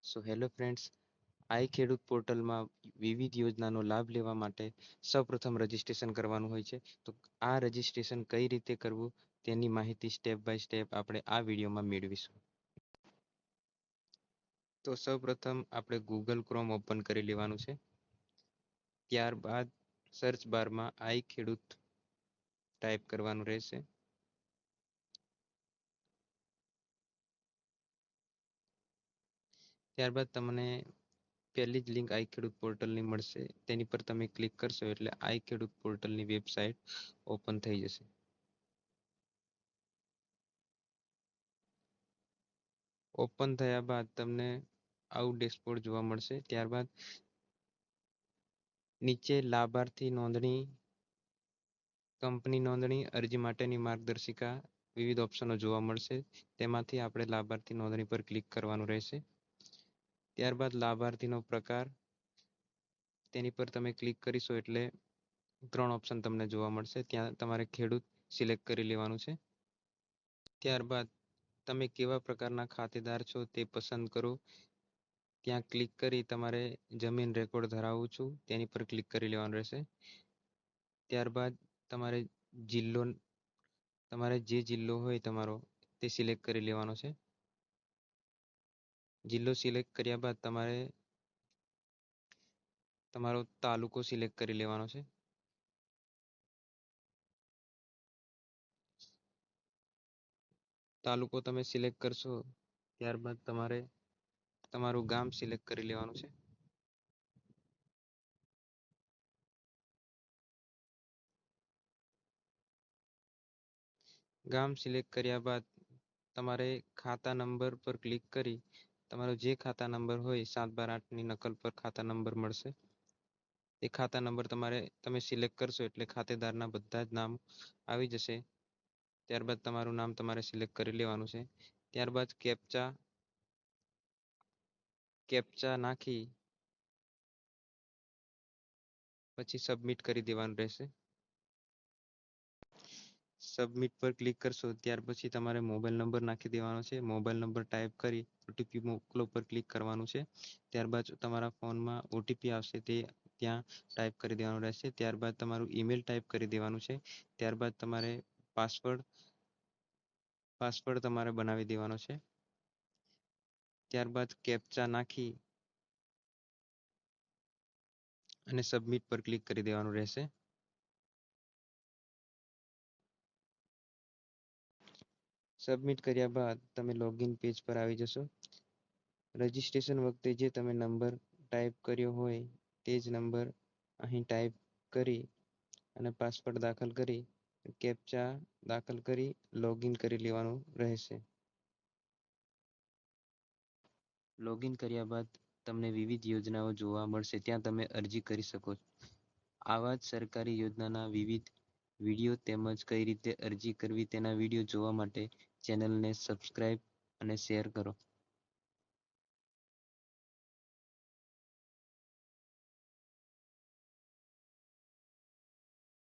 So hello friends, આઈ ખેડૂત પોર્ટલમાં વિવિધ યોજનાનો લાભ લેવા માટે સૌપ્રથમ રજીસ્ટ્રેશન કરવાનું હોય છે. તો આ રજીસ્ટ્રેશન કઈ રીતે કરવું તેની માહિતી સ્ટેપ બાય સ્ટેપ આપણે આ વિડીયોમાં મેળવીશું. તો સૌપ્રથમ આપણે ગૂગલ ક્રોમ ઓપન કરી લેવાનું છે. ત્યારબાદ સર્ચ બારમાં આઈ ખેડૂત ટાઈપ કરવાનું રહેશે. ત્યારબાદ તમને પહેલી જ લિંક આઈ ખેડૂત પોર્ટલની મળશે. તેની પર તમે ક્લિક કરશો એટલે આઈ ખેડૂત પોર્ટલની વેબસાઇટ ઓપન થઈ જશે. ઓપન થયા બાદ તમને આવું ડેશબોર્ડ જોવા મળશે. ત્યારબાદ નીચે લાભાર્થી નોંધણી, કંપની નોંધણી, અરજી માટેની માર્ગદર્શિકા વિવિધ ઓપ્શનો જોવા મળશે. તેમાંથી આપણે લાભાર્થી નોંધણી પર ક્લિક કરવાનું રહેશે. ત્યારબાદ લાભાર્થીનો પ્રકાર, તેની પર તમે ક્લિક કરીશો એટલે 3 ઓપ્શન તમને જોવા મળશે. ત્યાં તમારે ખેડૂત સિલેક્ટ કરી લેવાનું છે. ત્યારબાદ તમે કેવા પ્રકારના ખાતેદાર છો તે પસંદ કરો. ત્યાં ક્લિક કરી તમારે જમીન રેકોર્ડ ધરાવું છું તેની પર ક્લિક કરી લેવાનું રહેશે. ત્યારબાદ તમારે જે જિલ્લો હોય તમારો તે સિલેક્ટ કરી લેવાનો છે. જિલ્લો સિલેક્ટ કર્યા બાદ તમારે તમારો તાલુકો સિલેક્ટ કરી લેવાનો છે. તાલુકો તમે સિલેક્ટ કરશો ત્યારબાદ તમારે તમારું ગામ સિલેક્ટ કરી લેવાનું છે. ગામ સિલેક્ટ કર્યા બાદ તમારે ખાતા નંબર પર ક્લિક કરી તમારો જે ખાતા નંબર હોય 7/8ની નકલ પર ખાતા નંબર મળશે. એ ખાતા નંબર તમે સિલેક્ટ કરશો એટલે ખાતેદારના બધા જ નામ આવી જશે. ત્યારબાદ તમારું નામ તમારે સિલેક્ટ કરી લેવાનું છે. ત્યારબાદ કેપ્ચા નાખી પછી સબમિટ કરી દેવાનું રહેશે. સબમિટ પર ક્લિક કરશો ત્યાર પછી તમારે મોબાઈલ નંબર નાખી દેવાનો છે. મોબાઈલ નંબર ટાઈપ કરી ઓટીપી મોકલો પર ક્લિક કરવાનું છે. ત્યારબાદ તમારા ફોનમાં ઓટીપી આવશે તે ત્યાં ટાઈપ કરી દેવાનું રહેશે. ત્યારબાદ તમારું ઈમેલ ટાઈપ કરી દેવાનું છે. ત્યારબાદ તમારે પાસવર્ડ તમારે બનાવી દેવાનો છે. ત્યારબાદ કેપ્ચા નાખી અને સબમિટ પર ક્લિક કરી દેવાનું રહેશે. સબમિટ કર્યા બાદ તમે લોગિન પેજ પર આવી જશો. રજીસ્ટ્રેશન વખતે જે તમે નંબર ટાઈપ કર્યો હોય તે જ નંબર અહીં ટાઈપ કરી અને પાસવર્ડ દાખલ કરી કેપ્ચા દાખલ કરી લોગિન કરી લેવાનું રહેશે. લોગિન કર્યા બાદ તમને વિવિધ યોજનાઓ જોવા મળશે. ત્યાં તમે અરજી કરી શકો છો. આવા જ સરકારી યોજનાના વિવિધ વિડીયો તેમજ કઈ રીતે અરજી કરવી તેના વિડીયો જોવા માટે ચેનલને સબસ્ક્રાઇબ અને શેર કરો.